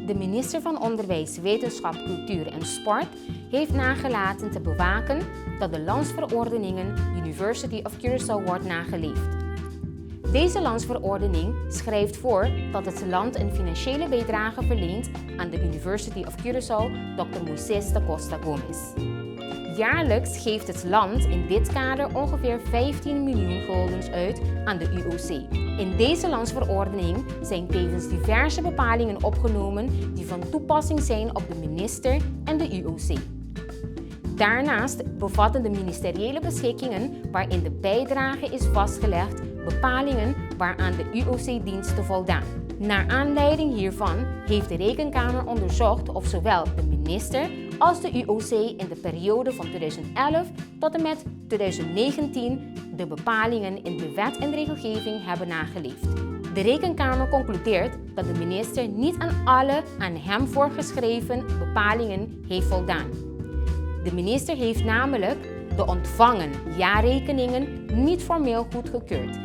De minister van Onderwijs, Wetenschap, Cultuur en Sport heeft nagelaten te bewaken dat de landsverordeningen University of Curaçao wordt nageleefd. Deze landsverordening schrijft voor dat het land een financiële bijdrage verleent aan de University of Curaçao Dr. Moises da Costa Gomes. Jaarlijks geeft het land in dit kader ongeveer 15 miljoen guldens uit aan de UOC. In deze landsverordening zijn tevens diverse bepalingen opgenomen die van toepassing zijn op de minister en de UOC. Daarnaast bevatten de ministeriële beschikkingen waarin de bijdrage is vastgelegd bepalingen waaraan de UOC dient te voldaan. Naar aanleiding hiervan heeft de Rekenkamer onderzocht of zowel de minister als de UOC in de periode van 2011 tot en met 2019 de bepalingen in de wet en regelgeving hebben nageleefd. De Rekenkamer concludeert dat de minister niet aan alle aan hem voorgeschreven bepalingen heeft voldaan. De minister heeft namelijk de ontvangen jaarrekeningen niet formeel goedgekeurd,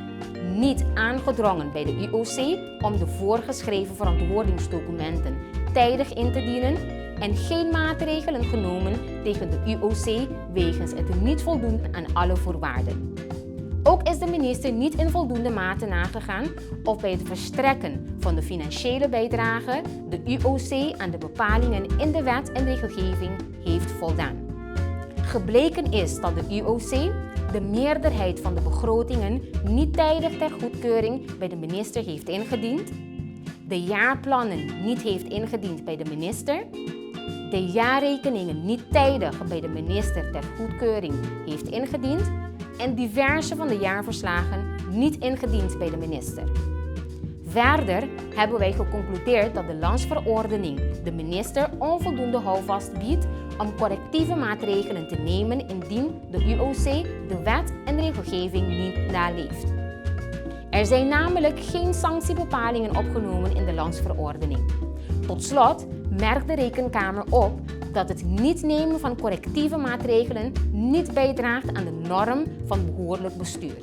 niet aangedrongen bij de UOC om de voorgeschreven verantwoordingsdocumenten tijdig in te dienen en geen maatregelen genomen tegen de UOC wegens het niet voldoen aan alle voorwaarden. Ook is de minister niet in voldoende mate nagegaan of bij het verstrekken van de financiële bijdrage de UOC aan de bepalingen in de wet en regelgeving heeft voldaan. Gebleken is dat de UOC de meerderheid van de begrotingen niet tijdig ter goedkeuring bij de minister heeft ingediend, de jaarplannen niet heeft ingediend bij de minister, de jaarrekeningen niet tijdig bij de minister ter goedkeuring heeft ingediend en diverse van de jaarverslagen niet ingediend bij de minister. Verder hebben wij geconcludeerd dat de landsverordening de minister onvoldoende houvast biedt om correctieve maatregelen te nemen indien de UOC de wet en regelgeving niet naleeft. Er zijn namelijk geen sanctiebepalingen opgenomen in de landsverordening. Tot slot merkt de Rekenkamer op dat het niet nemen van correctieve maatregelen niet bijdraagt aan de norm van behoorlijk bestuur.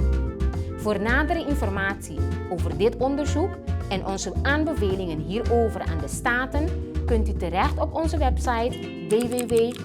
Voor nadere informatie over dit onderzoek en onze aanbevelingen hierover aan de Staten kunt u terecht op onze website www.arc.cw.